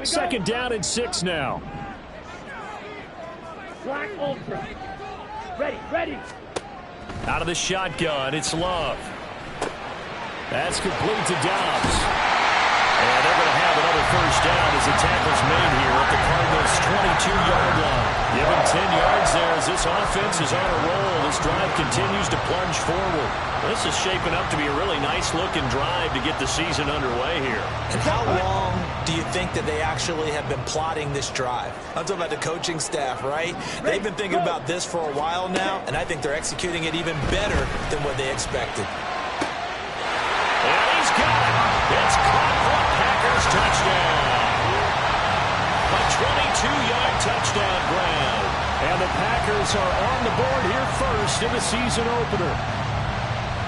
Second down and 6 now. Black ultra. Ready. Out of the shotgun, it's Love. That's complete to Dobbs. And they're going to have another first down as the tackle's made here at the Cardinals' 22-yard line. Given 10 yards there as this offense is on a roll. This drive continues to plunge forward. This is shaping up to be a really nice-looking drive to get the season underway here. And how long do you think that they actually have been plotting this drive? I'm talking about the coaching staff, right? They've been thinking about this for a while now, and I think they're executing it even better than what they expected. And he's got it. It's caught for a Packers touchdown. A 22-yard touchdown grab. And the Packers are on the board here first in the season opener.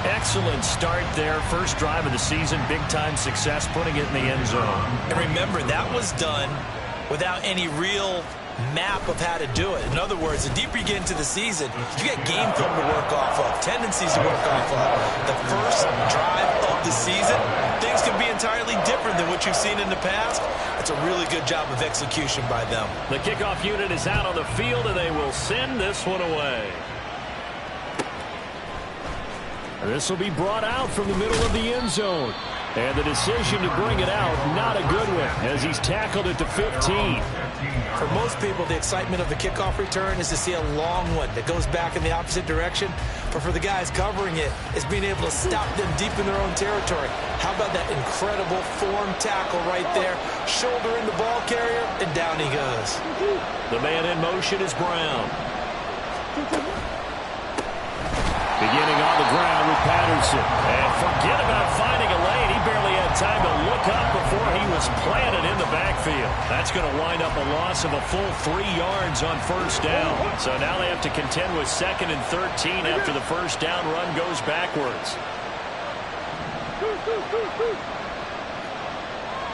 Excellent start there. First drive of the season. Big-time success putting it in the end zone. And remember, that was done without any real map of how to do it. In other words, the deeper you get into the season, you get game film to work off of, tendencies to work off of. The first drive of the season, things can be entirely different than what you've seen in the past. That's a really good job of execution by them. The kickoff unit is out on the field, and they will send this one away. This will be brought out from the middle of the end zone. And the decision to bring it out, not a good one, as he's tackled at the 15. For most people, the excitement of the kickoff return is to see a long one that goes back in the opposite direction. But for the guys covering it, it's being able to stop them deep in their own territory. How about that incredible form tackle right there? Shoulder in the ball carrier, and down he goes. The man in motion is Brown. Beginning on the ground with Patterson. And forget about finding a lane. He barely had time to look up before he was planted in the backfield. That's going to wind up a loss of a full 3 yards on first down. So now they have to contend with 2nd and 13 after the first down run goes backwards.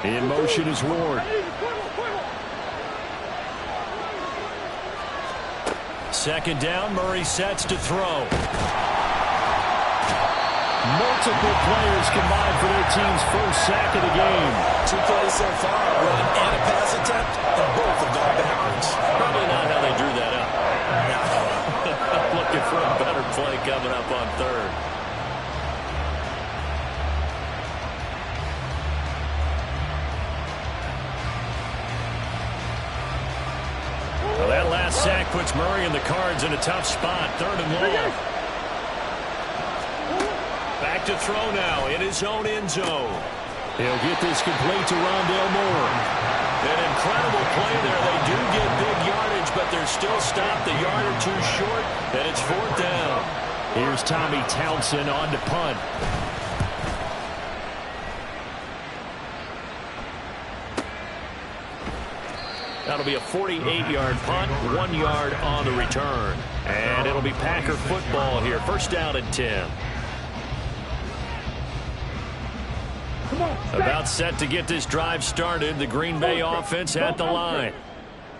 In motion is Ward. Second down, Murray sets to throw. Multiple players combined for their team's first sack of the game. 2 plays so far, a run and a pass attempt, and both have gone backwards. Probably not how they drew that up. I'm looking for a better play coming up on third. Well, that last sack puts Murray and the Cards in a tough spot. 3rd and long. Back to throw now in his own end zone. He'll get this complete to Rondale Moore. An incredible play there. They do get big yardage, but they're still stopped a yard or two short, and it's 4th down. Here's Tommy Townsend on to punt. That'll be a 48-yard punt, 1 yard on the return. And it'll be Packer football here. First down and 10. About set to get this drive started. The Green Bay offense at the line.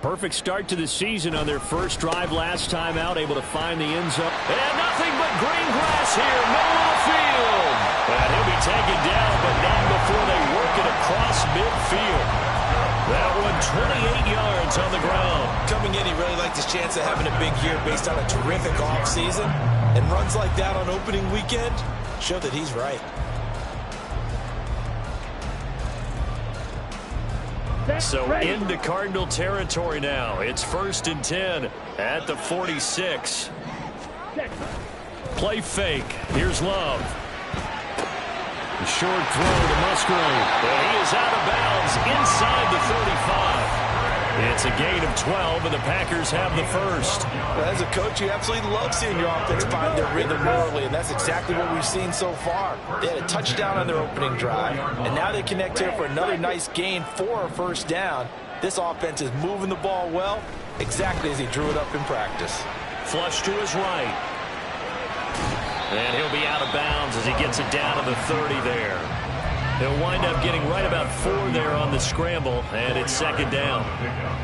Perfect start to the season on their first drive last time out, able to find the end zone. And nothing but green grass here, middle of the field. And he'll be taken down, but not before they work it across midfield. That one 28 yards on the ground. Coming in, he really liked his chance of having a big year based on a terrific offseason. And runs like that on opening weekend show that he's right. So into Cardinal territory now. It's 1st and 10 at the 46. Play fake. Here's Love. A short throw to Musgrave. But he is out of bounds inside the 35. It's a gain of 12, and the Packers have the first. Well, as a coach, you absolutely love seeing your offense find their rhythm early, and that's exactly what we've seen so far. They had a touchdown on their opening drive, and now they connect here for another nice gain for a first down. This offense is moving the ball well, exactly as he drew it up in practice. Flush to his right. And he'll be out of bounds as he gets it down to the 30 there. He'll wind up getting right about 4 there on the scramble, and it's 2nd down.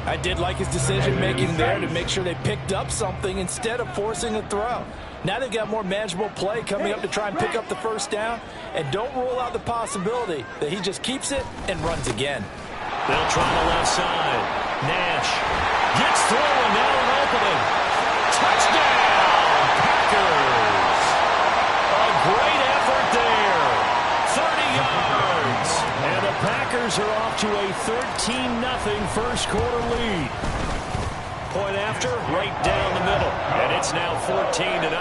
I did like his decision-making there to make sure they picked up something instead of forcing a throw. Now they've got more manageable play coming up to try and pick up the first down, and don't rule out the possibility that he just keeps it and runs again. They'll try the left side. Nash gets through, and now an opening. Touchdown, Packers. A great effort there. 30 yards. And the Packers are off to a 13-0 first quarter lead. Point after, right down the middle. And it's now 14-0.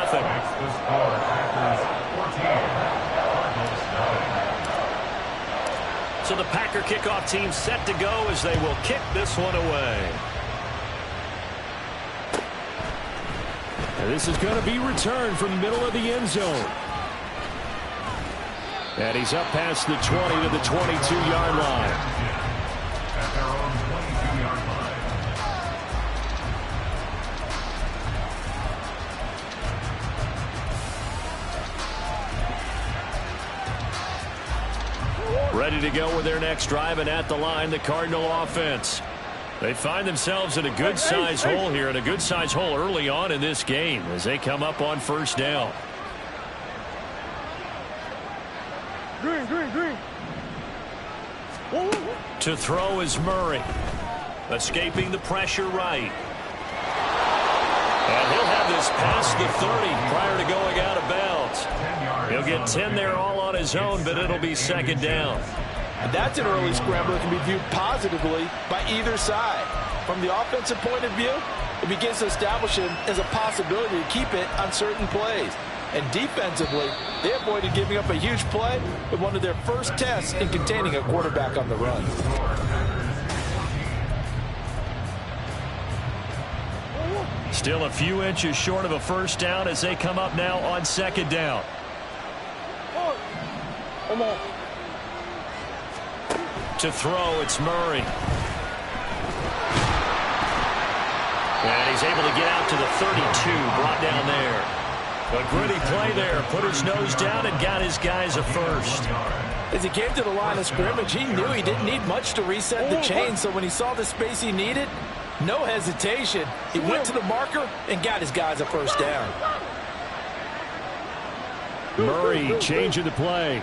So the Packer kickoff team set to go as they will kick this one away. And this is going to be returned from the middle of the end zone. And he's up past the 20 to the 22-yard line. Ready to go with their next drive, and at the line, the Cardinal offense. They find themselves in a good-sized hole here, and a good-sized hole early on in this game as they come up on first down. Green. To throw is Murray. Escaping the pressure right. And he'll have this past the 30 prior to going out of bounds. He'll get 10 there all on his own, but it'll be second down. And that's an early scramble that can be viewed positively by either side. From the offensive point of view, it begins to establish it as a possibility to keep it on certain plays. And defensively, they avoided giving up a huge play with one of their first tests in containing a quarterback on the run. Still a few inches short of a first down as they come up now on second down. To throw, it's Murray. And he's able to get out to the 32, brought down there. A gritty play there, put his nose down and got his guys a first. As he came to the line of scrimmage, he knew he didn't need much to reset the chain, so when he saw the space he needed, no hesitation. He went to the marker and got his guys a first down. Murray changing the play.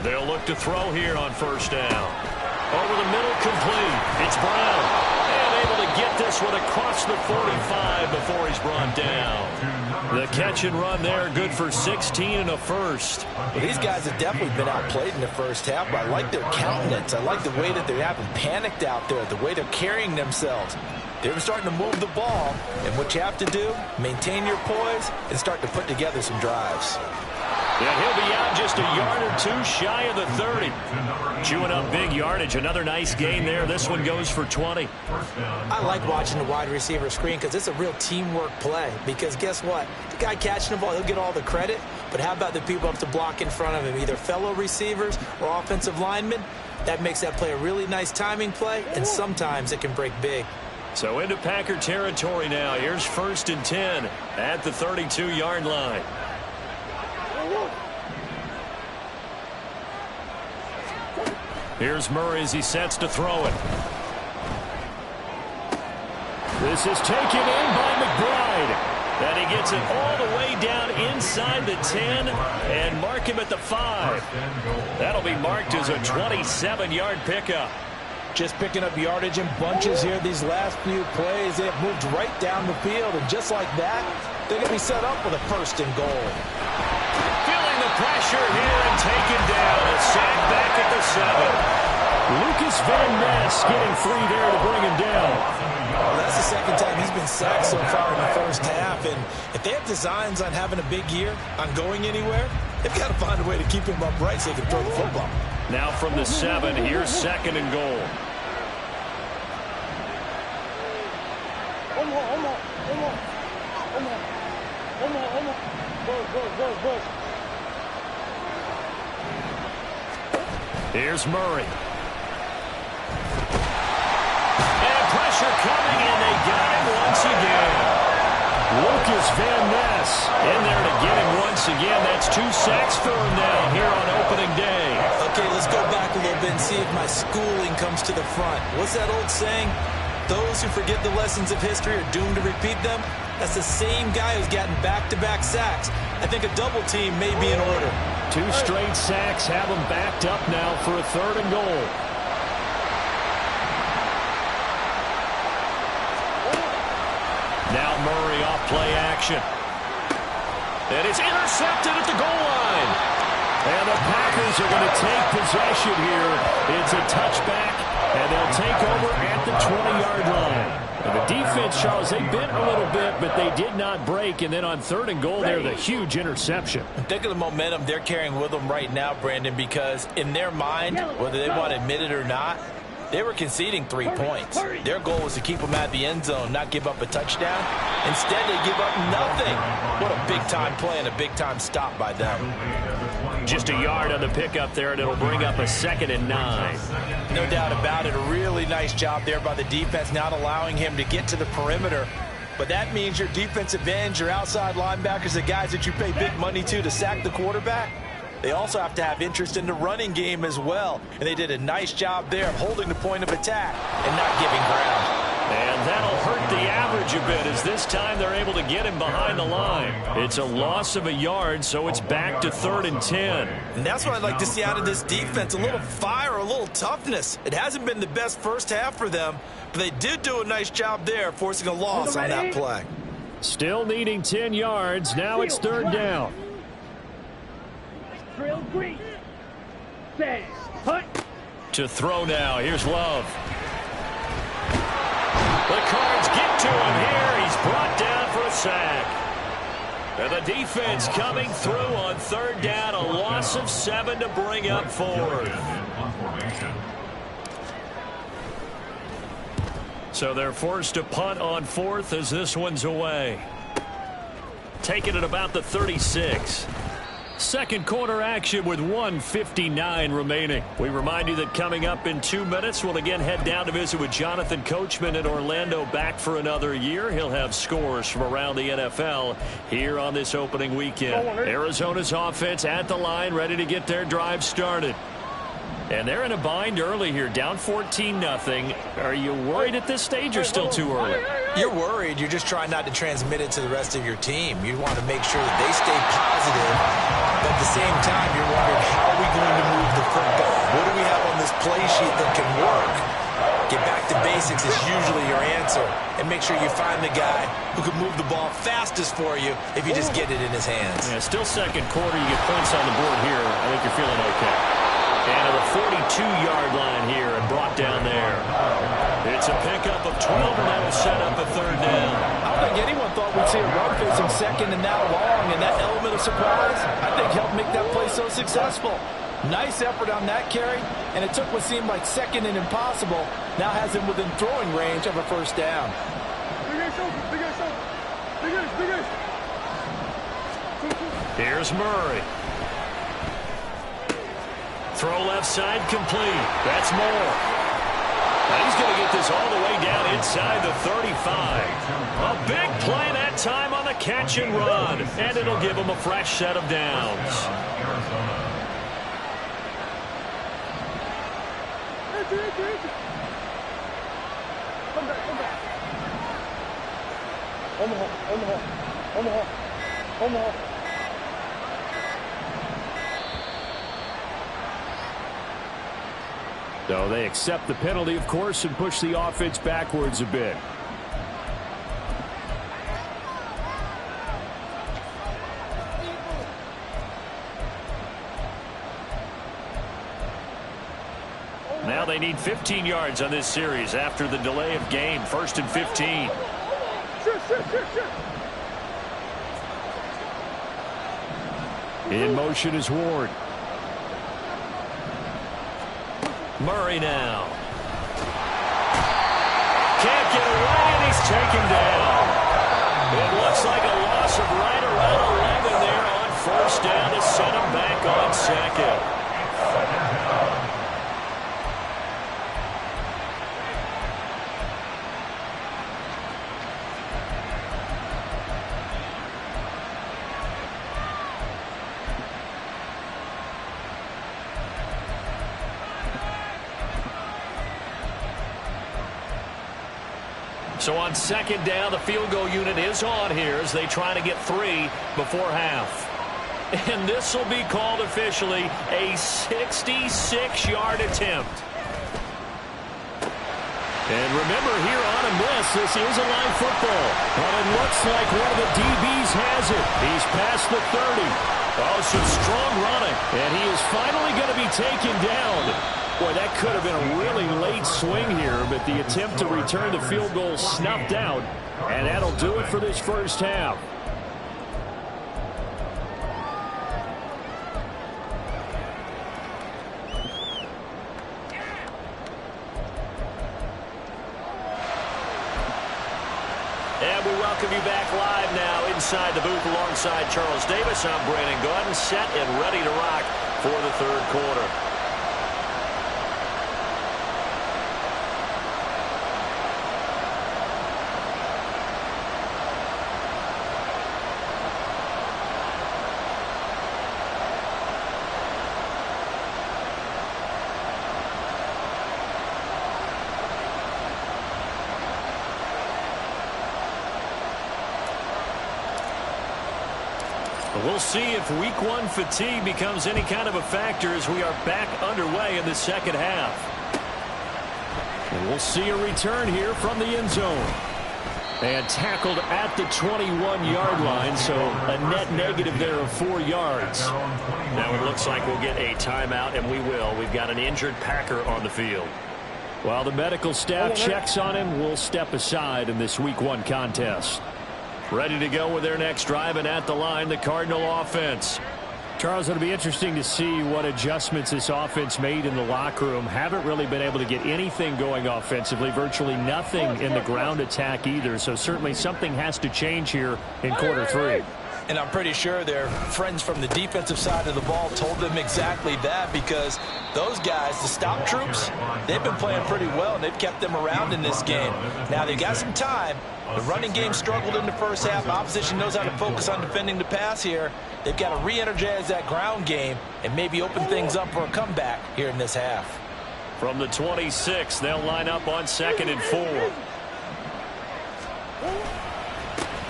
They'll look to throw here on first down. Over the middle, complete. It's Brown. And able to get this one across the 45 before he's brought down. The catch and run there, good for 16 and a first. Well, these guys have definitely been outplayed in the first half, but I like their countenance. I like the way that they haven't panicked out there, the way they're carrying themselves. They're starting to move the ball, and what you have to do, maintain your poise and start to put together some drives. Yeah, he'll be out just a yard or two shy of the 30. Chewing up big yardage. Another nice gain there. This one goes for 20. I like watching the wide receiver screen because it's a real teamwork play. Because guess what? The guy catching the ball, he'll get all the credit. But how about the people up to block in front of him, either fellow receivers or offensive linemen? That makes that play a really nice timing play, and sometimes it can break big. So into Packer territory now. Here's 1st and 10 at the 32-yard line. Here's Murray as he sets to throw it. This is taken in by McBride. And he gets it all the way down inside the 10 and mark him at the 5. That'll be marked as a 27-yard pickup. Just picking up yardage in bunches here these last few plays. They have moved right down the field, and just like that, they're going to be set up with a 1st and goal. Feeling the pressure here and taken down. A sack back at the 7. Lucas Van Ness getting free there to bring him down. Well, that's the second time he's been sacked so far in the first half. And if they have designs on having a big year, on going anywhere, they've got to find a way to keep him upright so they can throw the football. Now from the 7, here's 2nd and goal. Here's Murray. And pressure coming, and they got him once again. Lucas Van Ness in there to get him once again. That's 2 sacks for him now here on opening day. Okay, let's go back a little bit and see if my schooling comes to the front. What's that old saying? Those who forget the lessons of history are doomed to repeat them. That's the same guy who's gotten back-to-back sacks. I think a double team may be in order. 2 straight sacks have him backed up now for a 3rd and goal. Now Murray off play action. And it's intercepted at the goal line. And the Packers are going to take possession here. It's a touchback, and they'll take over at the 20-yard line. And the defense, Charles, they bit a little bit, but they did not break. And then on 3rd and goal, they're the huge interception. Think of the momentum they're carrying with them right now, Brandon, because in their mind, whether they want to admit it or not, they were conceding 3 points. Their goal was to keep them at the end zone, not give up a touchdown. Instead, they give up nothing. What a big-time play and a big-time stop by them. Just a yard on the pickup there, and it'll bring up a 2nd and 9. No doubt about it. A really nice job there by the defense, not allowing him to get to the perimeter. But that means your defensive ends, your outside linebackers, the guys that you pay big money to sack the quarterback, they also have to have interest in the running game as well. And they did a nice job there of holding the point of attack and not giving ground. And that'll hurt the average a bit, as this time they're able to get him behind the line. It's a loss of a yard, so it's back to 3rd and 10. And that's what I'd like to see out of this defense, a little fire, a little toughness. It hasn't been the best first half for them, but they did do a nice job there, forcing a loss on that play. Still needing 10 yards. Now it's 3rd down. Drill green. Set. Hunt. To throw now. Here's Love. The Cards get to him here. He's brought down for a sack. And the defense coming through on 3rd down. A loss of 7 to bring up 4th. So they're forced to punt on 4th as this one's away. Taking it about the 36. Second quarter action with 1:59 remaining. We remind you that coming up in 2 minutes, we'll again head down to visit with Jonathan Coachman in Orlando, back for another year. He'll have scores from around the NFL here on this opening weekend. Arizona's offense at the line, ready to get their drive started. And they're in a bind early here, down 14-0. Are you worried at this stage or still too early? You're worried. You're just trying not to transmit it to the rest of your team. You want to make sure that they stay positive, but at the same time, you're wondering, how are we going to move the football? What do we have on this play sheet that can work? Get back to basics is usually your answer, and make sure you find the guy who can move the ball fastest for you if you just get it in his hands. Yeah, still second quarter. You get points on the board here. I think you're feeling okay. And at the 42-yard line here and brought down there. It's a pickup of 12, and that'll set up a 3rd down. I don't think anyone thought we'd see a run facing 2nd and now long, and that element of surprise, I think, helped make that play so successful. Nice effort on that carry, and it took what seemed like 2nd and impossible, now has him within throwing range of a 1st down. Here's Murray. Throw left side complete. That's Moore. And he's going to get this all the way down inside the 35. A big play that time on the catch and run. And it'll give him a fresh set of downs. Come back. Omaha. So they accept the penalty, of course, and push the offense backwards a bit. Now they need 15 yards on this series after the delay of game. 1st and 15. In motion is Ward. Murray now. Can't get away, and he's taken down. It looks like a loss of right around 11 there on 1st down to set him back on 2nd. So on second down, the field goal unit is on here as they try to get 3 before half. And this will be called officially a 66-yard attempt. And remember, here on a miss, this is a live football. But it looks like one of the DBs has it. He's past the 30. Oh, some strong running. And he is finally going to be taken down. Boy, that could have been a really late swing here, but the attempt to return the field goal snuffed out. And that'll do it for this first half. And we welcome you back live now inside the booth alongside Charles Davis. I'm Brandon Gaudin, set and ready to rock for the third quarter. We'll see if week 1 fatigue becomes any kind of a factor as we are back underway in the second half. And we'll see a return here from the end zone. And tackled at the 21-yard line, so a net negative there of 4 yards. Now it looks like we'll get a timeout, and we will. We've got an injured Packer on the field. While the medical staff checks on him, we'll step aside in this week 1 contest. Ready to go with their next drive, and at the line, the Cardinal offense. Charles, it'll be interesting to see what adjustments this offense made in the locker room. Haven't really been able to get anything going offensively, virtually nothing in the ground attack either. So certainly something has to change here in quarter 3. And I'm pretty sure their friends from the defensive side of the ball told them exactly that, because those guys, the stop troops, they've been playing pretty well, and they've kept them around in this game. Now, they've got some time. The running game struggled in the first half. Opposition knows how to focus on defending the pass here. They've got to re-energize that ground game and maybe open things up for a comeback here in this half. From the 26, they'll line up on 2nd and 4.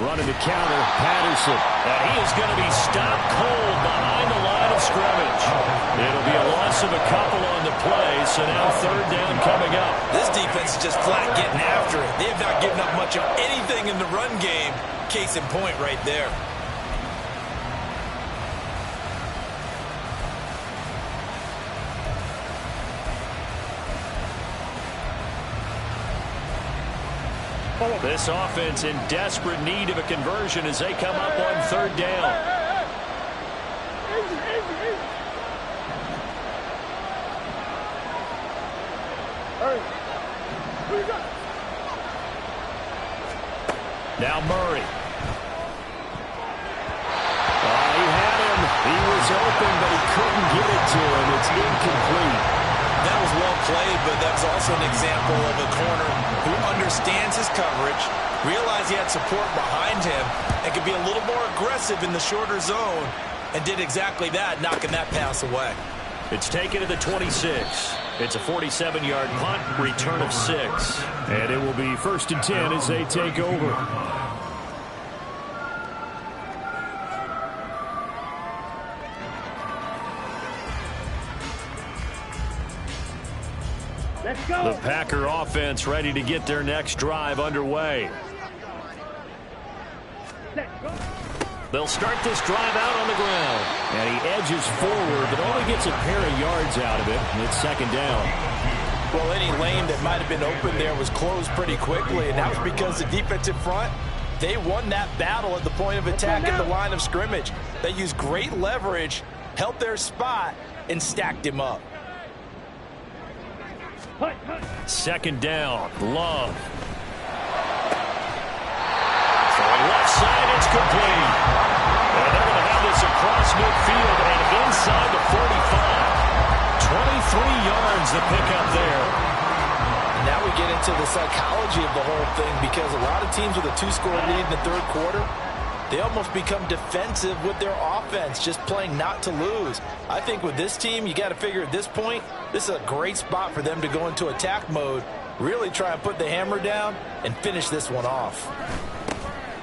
Running the counter, Patterson. And he is going to be stopped cold behind the line of scrimmage. It'll be a loss of a couple on the play, so now 3rd down coming up. This defense is just flat getting after it. They have not given up much of anything in the run game. Case in point right there. This offense in desperate need of a conversion as they come up on 3rd down. Now Murray. He had him. He was open, but he couldn't get it to him. It's incomplete. That was well played, but that's also an example of a corner who understands his coverage, realized he had support behind him, and could be a little more aggressive in the shorter zone, and did exactly that, knocking that pass away. It's taken to the 26. It's a 47-yard punt, return of 6. And it will be 1st and 10 as they take over. Let's go. The Packer offense ready to get their next drive underway. They'll start this drive out on the ground. And he edges forward, but only gets a pair of yards out of it. It's 2nd down. Well, any lane that might have been open there was closed pretty quickly, and that was because the defensive front, they won that battle at the point of attack at the line of scrimmage. They used great leverage, held their spot, and stacked him up. 2nd down, Love. So left side, it's complete. And they're going to have this across midfield and inside the 45. 23 yards the pickup there. Now we get into the psychology of the whole thing, because a lot of teams with a 2-score lead in the 3rd quarter, they almost become defensive with their offense, just playing not to lose. I think with this team, you got to figure at this point, this is a great spot for them to go into attack mode Really try and put the hammer down and finish this one off.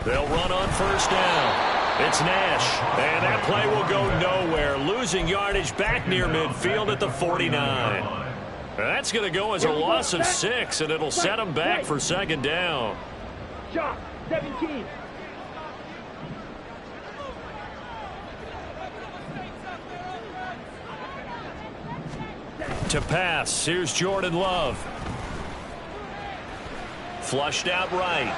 They'll run on first down. It's Nash, and that play will go nowhere, losing yardage back near midfield at the 49. That's going to go as a loss of 6, and it'll set them back for second down. Shot, 17. To pass, here's Jordan Love. Flushed out right.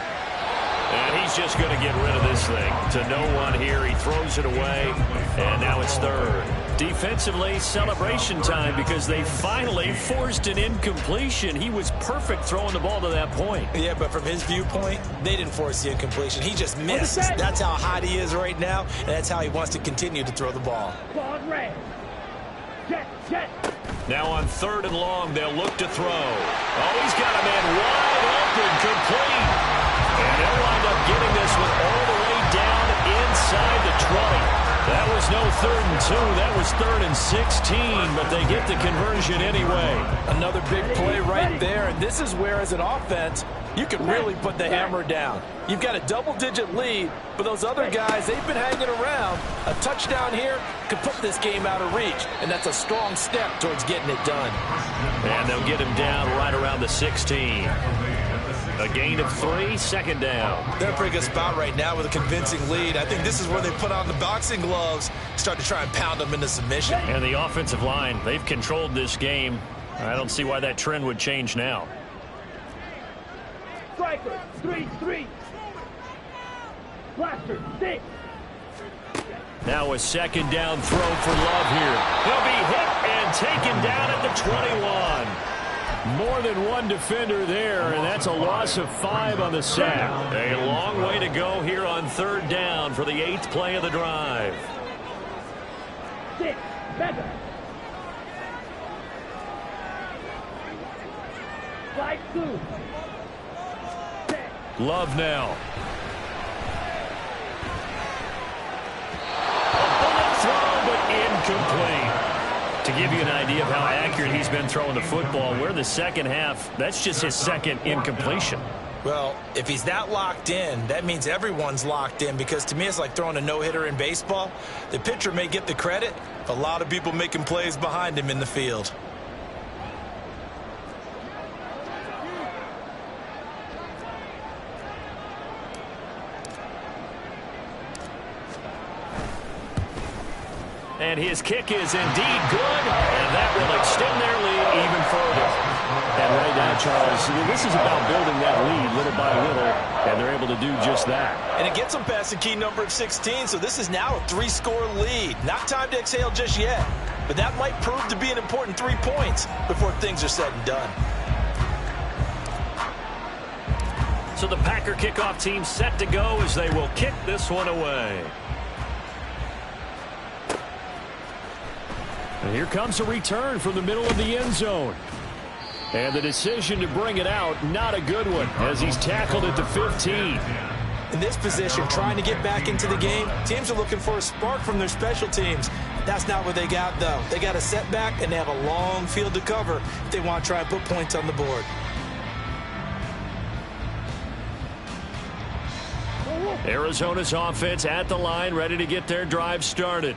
And he's just going to get rid of this thing. To no one here. He throws it away. And now it's third. Defensively, celebration time because they finally forced an incompletion. He was perfect throwing the ball to that point. Yeah, but from his viewpoint, they didn't force the incompletion. He just missed. That's how hot he is right now, and that's how he wants to continue to throw the ball. Ball red. Jet. Now on third and long, they'll look to throw. Oh, he's got a man wide open, complete. And they'll wind up getting this one all the way down inside the 20. That was no 3rd and 2. That was 3rd and 16, but they get the conversion anyway. Another big play right there, and this is where, as an offense, you can really put the hammer down. You've got a double-digit lead, but those other guys, they've been hanging around. A touchdown here could put this game out of reach, and that's a strong step towards getting it done. And they'll get him down right around the 16. A gain of 3, second down. They're in a pretty good spot right now with a convincing lead. I think this is where they put on the boxing gloves, start to try and pound them into submission. And the offensive line, they've controlled this game. I don't see why that trend would change now. Striker, 3-3. Blaster, 6. Now a second down throw for Love here. He'll be hit and taken down at the 21. More than one defender there, and that's a loss of 5 on the sack. A long way to go here on third down for the 8th play of the drive. 6, Mega. 5-2. Love now. A bullet throw, but incomplete. To give you an idea of how accurate he's been throwing the football, we're in the second half. That's just his second incompletion. Well, if he's that locked in, that means everyone's locked in, because to me it's like throwing a no-hitter in baseball. The pitcher may get the credit, a lot of people making plays behind him in the field. And his kick is indeed good, and that will extend their lead even further. And right now, Charles, this is about building that lead little by little, and they're able to do just that. And it gets them past the key number of 16, so this is now a 3-score lead. Not time to exhale just yet, but that might prove to be an important 3 points before things are said and done. So the Packer kickoff team set to go as they will kick this one away. And here comes a return from the middle of the end zone. And the decision to bring it out, not a good one, as he's tackled at the 15. In this position, trying to get back into the game, teams are looking for a spark from their special teams. That's not what they got, though. They got a setback, and they have a long field to cover if they want to try and put points on the board. Arizona's offense at the line, ready to get their drive started.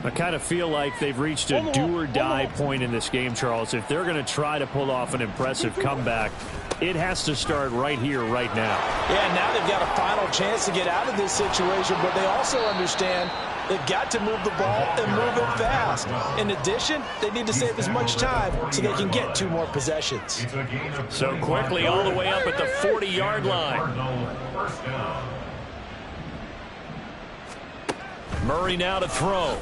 I kind of feel like they've reached a do-or-die point in this game, Charles. If they're going to try to pull off an impressive comeback, it has to start right here, right now. Yeah, now they've got a final chance to get out of this situation, but they also understand they've got to move the ball and move it fast. In addition, they need to save as much time so they can get 2 more possessions. So quickly all the way up at the 40-yard line. Murray now to throw.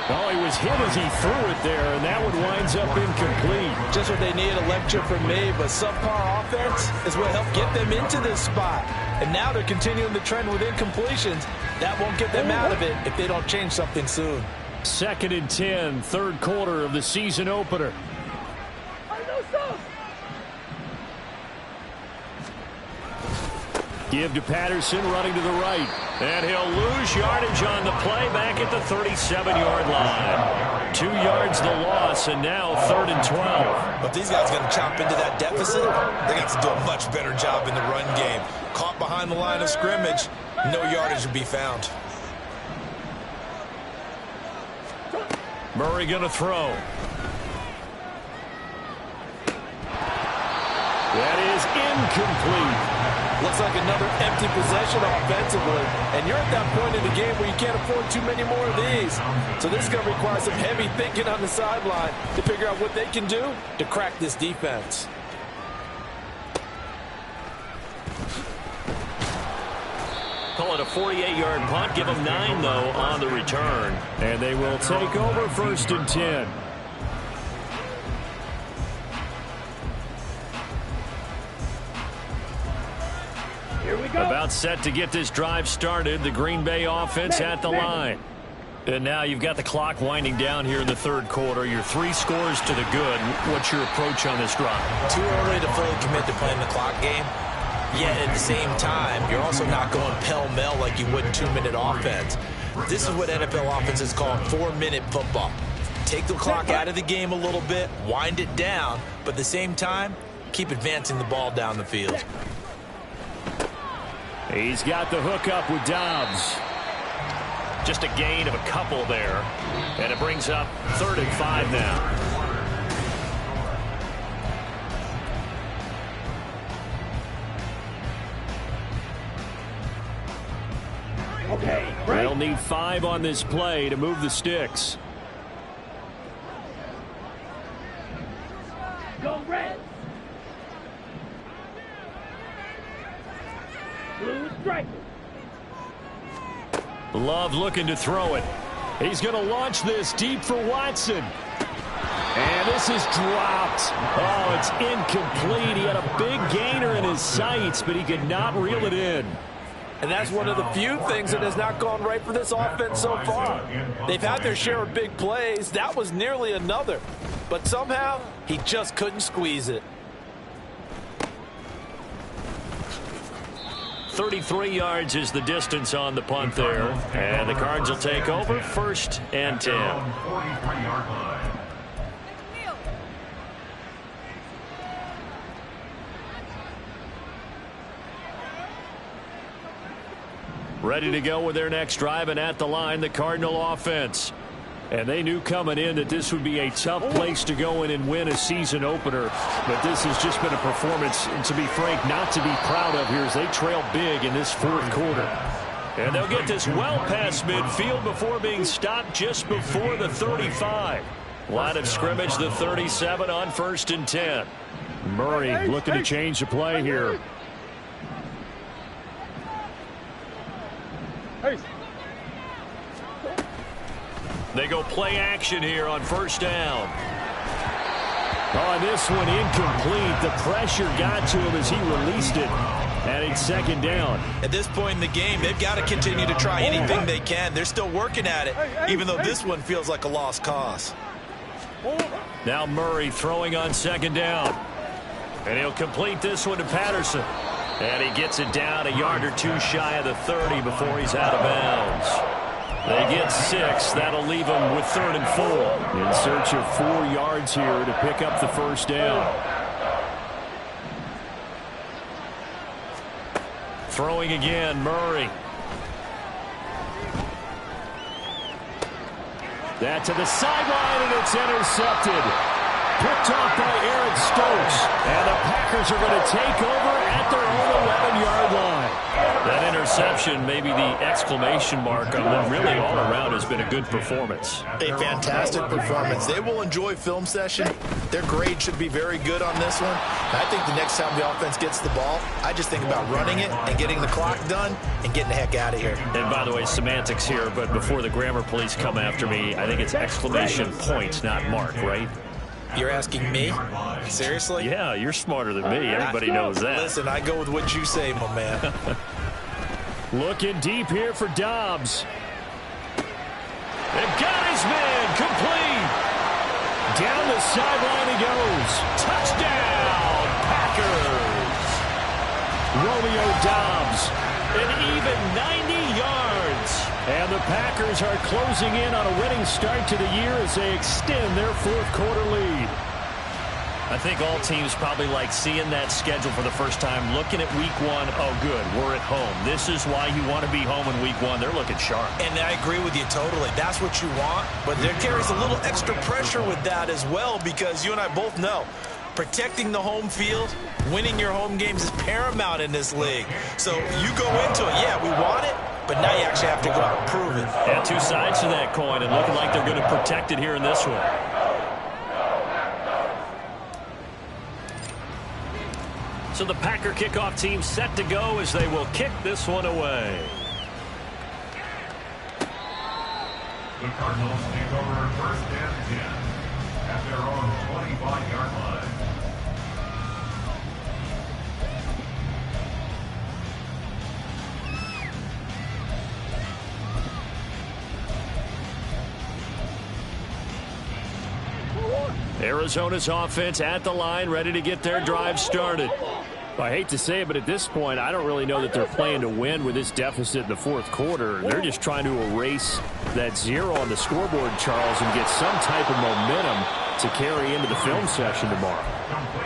Oh, he was hit as he threw it there, and that one winds up incomplete. Just what they need, a lecture from me, but subpar offense is what helped get them into this spot. And now they're continuing the trend with incompletions. That won't get them out of it if they don't change something soon. 2nd and 10, third quarter of the season opener. Give to Patterson, running to the right. And he'll lose yardage on the play back at the 37-yard line. 2 yards the loss, and now 3rd and 12. But these guys are going to chop into that deficit. They got to do a much better job in the run game. Caught behind the line of scrimmage, no yardage will be found. Murray going to throw. That is incomplete. Looks like another empty possession offensively. And you're at that point in the game where you can't afford too many more of these. So this is going to require some heavy thinking on the sideline to figure out what they can do to crack this defense. Call it a 48-yard punt. Give them 9, though, on the return. And they will take over 1st and 10. Here we go. About set to get this drive started. The Green Bay offense at the line. And now you've got the clock winding down here in the 3rd quarter. You're 3 scores to the good. What's your approach on this drive? Too early to fully commit to playing the clock game. Yet at the same time, you're also not going pell-mell like you would in 2-minute offense. This is what NFL offenses call 4-minute football. Take the clock out of the game a little bit, wind it down, but at the same time, keep advancing the ball down the field. He's got the hook up with Dobbs. Just a gain of a couple there. And it brings up 3rd and 5 now. Okay, They'll need 5 on this play to move the sticks. Go red. Blue striker. Love looking to throw it. He's going to launch this deep for Watson. And this is dropped. Oh, it's incomplete. He had a big gainer in his sights, but he could not reel it in. And that's one of the few things that has not gone right for this offense so far. They've had their share of big plays. That was nearly another. But somehow, he just couldn't squeeze it. 33 yards is the distance on the punt there. And the Cards will take over 1st and 10. Ready to go with their next drive, and at the line, the Cardinal offense. And they knew coming in that this would be a tough place to go in and win a season opener. But this has just been a performance, and to be frank, not to be proud of here as they trail big in this 4th quarter. And they'll get this well past midfield before being stopped just before the 35. Line of scrimmage, the 37 on 1st and 10. Murray looking to change the play here. They go play action here on 1st down. Oh, this one incomplete. The pressure got to him as he released it. And it's 2nd down. At this point in the game, they've got to continue to try anything they can. They're still working at it, even though this one feels like a lost cause. Now Murray throwing on 2nd down. And he'll complete this one to Patterson. And he gets it down a yard or 2 shy of the 30 before he's out of bounds. They get 6. That'll leave them with 3rd and 4. In search of 4 yards here to pick up the 1st down. Throwing again, Murray. That to the sideline, and it's intercepted. Picked off by Eric Stokes. And the Packers are going to take over at their own 11-yard line. That interception, maybe the exclamation mark on what really all around has been a good performance. A fantastic performance. They will enjoy film session. Their grade should be very good on this one. I think the next time the offense gets the ball, I just think about running it and getting the clock done and getting the heck out of here. And by the way, semantics here, but before the grammar police come after me, I think it's exclamation point, not mark, right? You're asking me? Seriously? Yeah, you're smarter than me. Everybody knows that. Listen, I go with what you say, my man. Looking deep here for Dobbs. They've got his man complete. Down the sideline he goes. Touchdown, Packers. Romeo Doubs, an even 90 yards. And the Packers are closing in on a winning start to the year as they extend their fourth quarter lead. I think all teams probably like seeing that schedule for the first time, looking at week one. Oh, good, we're at home. This is why you want to be home in week one. They're looking sharp. And I agree with you totally. That's what you want. But there carries a little extra pressure with that as well, because you and I both know protecting the home field, winning your home games is paramount in this league. So you go into it, yeah, we want it, but now you actually have to go out and prove it. Yeah, two sides to that coin, and looking like they're going to protect it here in this one. So the Packer kickoff team set to go as they will kick this one away. The Cardinals take over first and 10 at their own 25-yard line. Arizona's offense at the line, ready to get their drive started. I hate to say it, but at this point, I don't really know that they're playing to win with this deficit in the fourth quarter. They're just trying to erase that zero on the scoreboard, Charles, and get some type of momentum to carry into the film session tomorrow.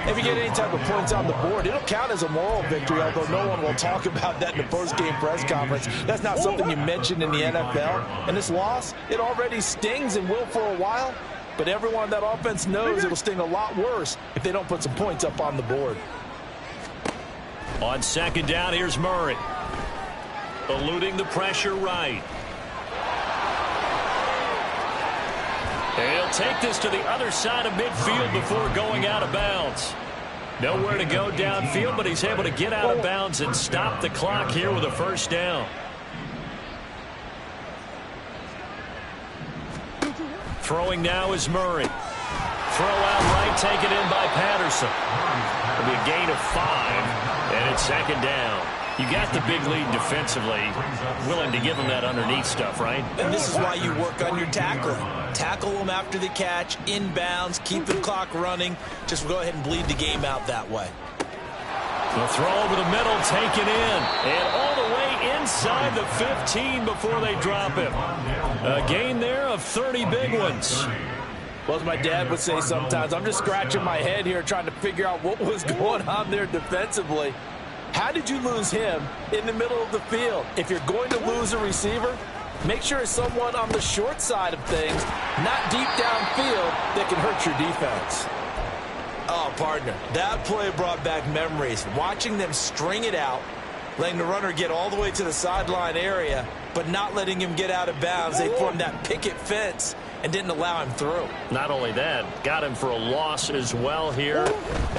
If you get any type of points on the board, it'll count as a moral victory, although no one will talk about that in the post-game press conference. That's not something you mentioned in the NFL. And this loss, it already stings and will for a while. But everyone on that offense knows it'll sting a lot worse if they don't put some points up on the board. On second down, here's Murray. Eluding the pressure right. He'll take this to the other side of midfield before going out of bounds. Nowhere to go downfield, but he's able to get out of bounds and stop the clock here with a first down. Throwing now is Murray. Throw out right, taken in by Patterson. It'll be a gain of 5, and it's second down. You got the big lead defensively, willing to give them that underneath stuff, right? And this is why you work on your tackling. Tackle them after the catch, inbounds, keep the clock running. Just go ahead and bleed the game out that way. The throw over the middle, taken in, and all the way inside the 15 before they drop him. A gain there of 30 big ones. Well, as my dad would say sometimes, I'm just scratching my head here trying to figure out what was going on there defensively. How did you lose him in the middle of the field? If you're going to lose a receiver, make sure it's someone on the short side of things, not deep downfield, that can hurt your defense. Oh, partner, that play brought back memories. Watching them string it out, letting the runner get all the way to the sideline area, but not letting him get out of bounds. They formed that picket fence and didn't allow him through. Not only that, got him for a loss as well here.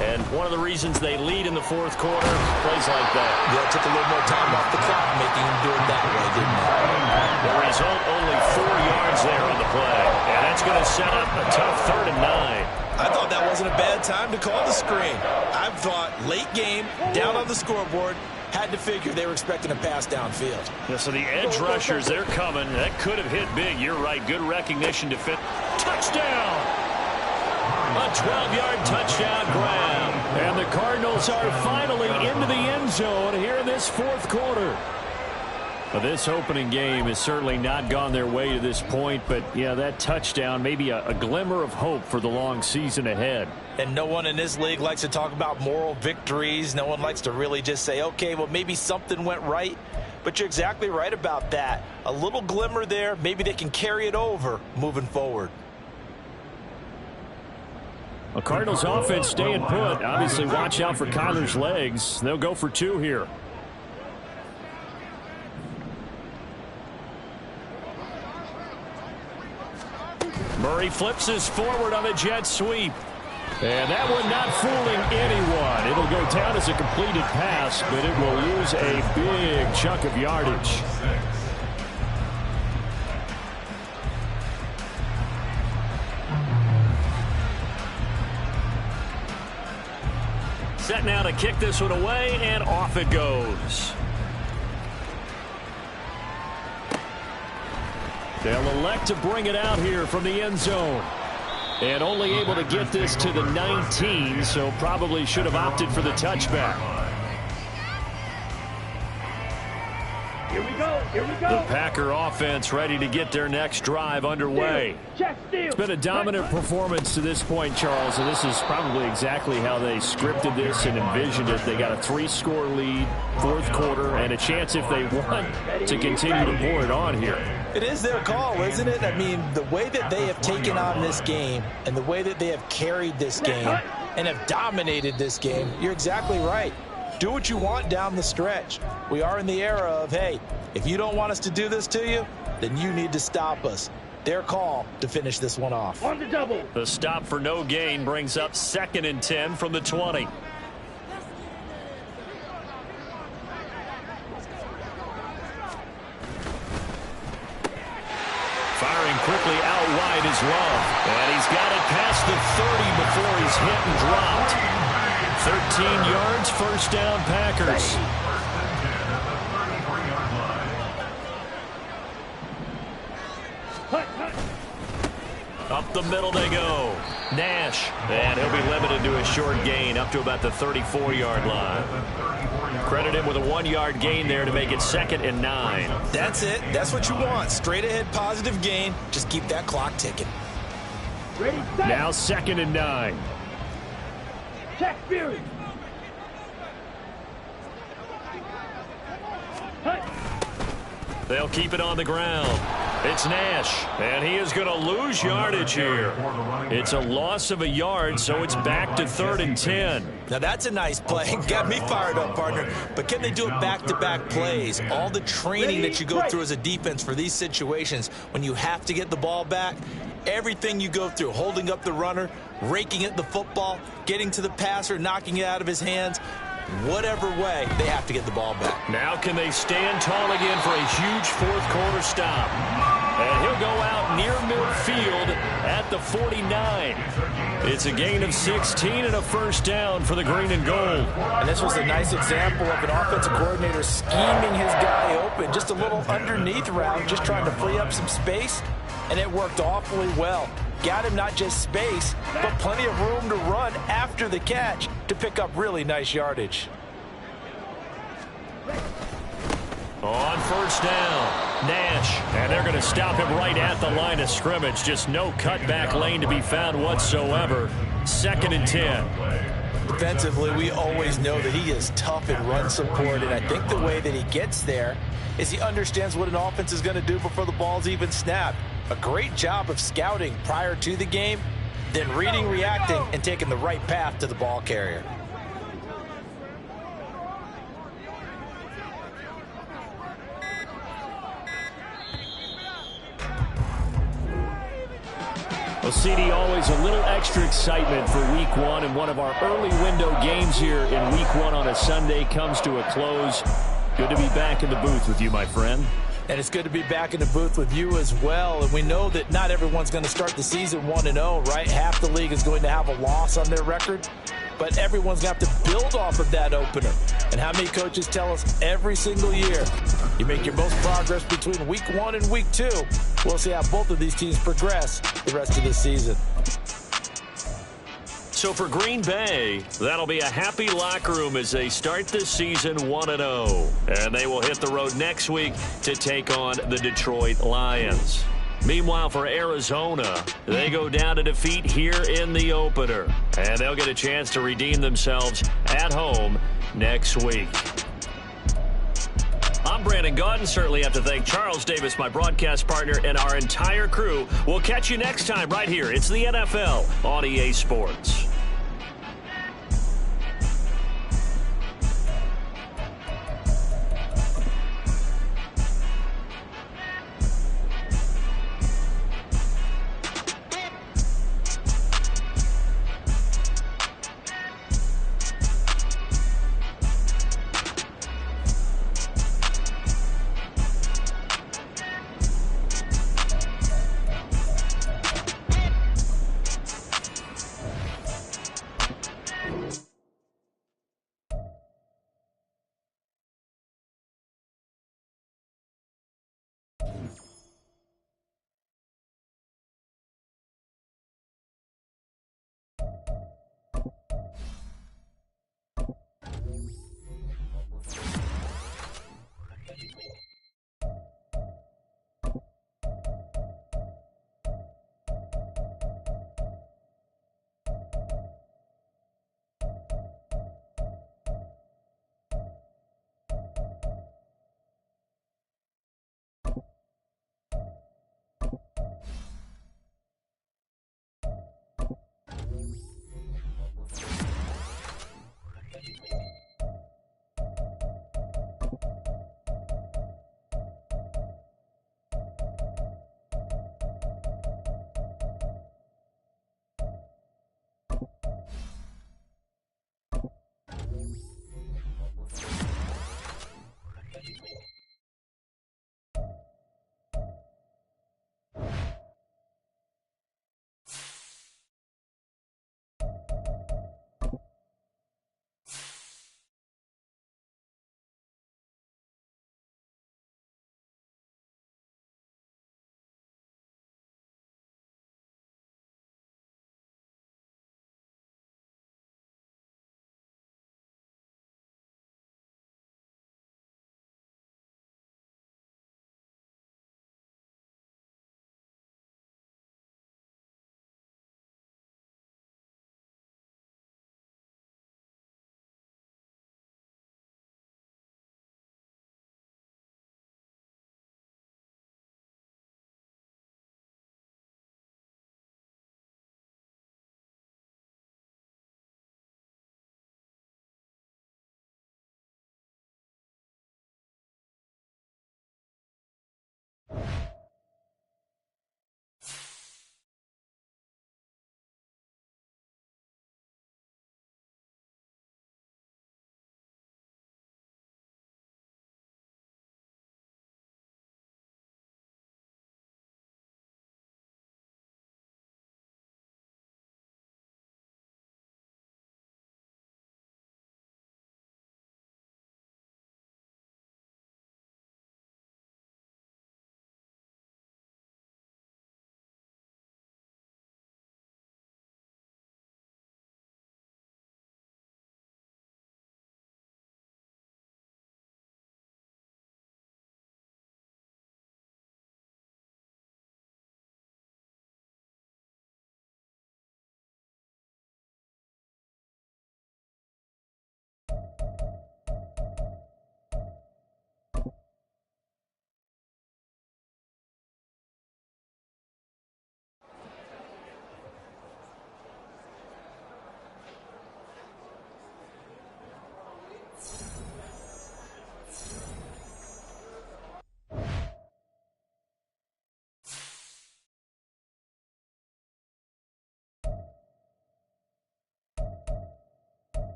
And one of the reasons they lead in the fourth quarter, plays like that. Yeah, it took a little more time off the clock, making him do it that way, didn't it? The result, only 4 yards there on the play. And that's going to set up a tough 3rd and 9. I thought that wasn't a bad time to call the screen. I thought late game, down on the scoreboard, had to figure they were expecting a pass downfield. Yeah, so the edge rushers, they're coming. That could have hit big. You're right. Good recognition to fit. Touchdown! A 12-yard touchdown grab. And the Cardinals are finally into the end zone here in this fourth quarter. Well, this opening game has certainly not gone their way to this point, but, yeah, that touchdown, maybe a glimmer of hope for the long season ahead. And no one in this league likes to talk about moral victories. No one likes to really just say, okay, well, maybe something went right. But you're exactly right about that. A little glimmer there. Maybe they can carry it over moving forward. A Cardinals offense staying put. Obviously, watch out for Kyler's legs. They'll go for 2 here. Murray flips this forward on the jet sweep. And that one not fooling anyone. It'll go down as a completed pass, but it will lose a big chunk of yardage. Set now to kick this one away, and off it goes. They'll elect to bring it out here from the end zone. And only able to get this to the 19, so probably should have opted for the touchback. Here we go. Here we The go. Packer offense ready to get their next drive underway. Check steal. It's been a dominant performance to this point, Charles, and this is probably exactly how they scripted this and envisioned it. They got a 3-score lead, fourth quarter, and a chance if they want to continue to pour it on here. It is their call, isn't it? I mean, the way that they have taken on this game and the way that they have carried this game and have dominated this game, you're exactly right. Do what you want down the stretch. We are in the era of, hey, if you don't want us to do this to you, then you need to stop us. Their call to finish this one off. On the double. The stop for no gain brings up 2nd and 10 from the 20. Firing quickly out wide is Love. And he's got it past the 30 before he's hit and dropped. 13 yards, first down, Packers. Up the middle they go. Nash. And he'll be limited to a short gain up to about the 34-yard line. Credit him with a 1-yard gain there to make it 2nd and 9. That's it. That's what you want. Straight ahead positive gain. Just keep that clock ticking. Ready, set. Now 2nd and 9. Check Fury. They'll keep it on the ground. It's Nash, and he is going to lose yardage here. It's a loss of a yard, so it's back to 3rd and 10. Now that's a nice play. Got me fired up, partner. But can they do it back-to-back plays? All the training that you go through as a defense for these situations, when you have to get the ball back, everything you go through, holding up the runner, raking at the football, getting to the passer, knocking it out of his hands, whatever way, they have to get the ball back. Now can they stand tall again for a huge fourth quarter stop? And he'll go out near midfield at the 49. It's a gain of 16 and a first down for the green and gold. And this was a nice example of an offensive coordinator scheming his guy open. Just a little underneath route, just trying to free up some space, and it worked awfully well. Got him not just space, but plenty of room to run after the catch to pick up really nice yardage. On first down, Nash, and they're going to stop him right at the line of scrimmage. Just no cutback lane to be found whatsoever. 2nd and 10. Defensively, we always know that he is tough in run support, and I think the way that he gets there is he understands what an offense is going to do before the ball's even snapped. A great job of scouting prior to the game, then reading, reacting, and taking the right path to the ball carrier. Well, CD, always a little extra excitement for week one, and one of our early window games here in week one on a Sunday comes to a close. Good to be back in the booth with you, my friend. And it's good to be back in the booth with you as well. And we know that not everyone's going to start the season 1-0, right? Half the league is going to have a loss on their record. But everyone's going to have to build off of that opener. And how many coaches tell us every single year, you make your most progress between week 1 and week 2. We'll see how both of these teams progress the rest of this season. So for Green Bay, that'll be a happy locker room as they start the season 1-0. And they will hit the road next week to take on the Detroit Lions. Meanwhile, for Arizona, they go down to defeat here in the opener. And they'll get a chance to redeem themselves at home next week. I'm Brandon Gaudin. Certainly have to thank Charles Davis, my broadcast partner, and our entire crew. We'll catch you next time right here. It's the NFL on EA Sports.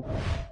now.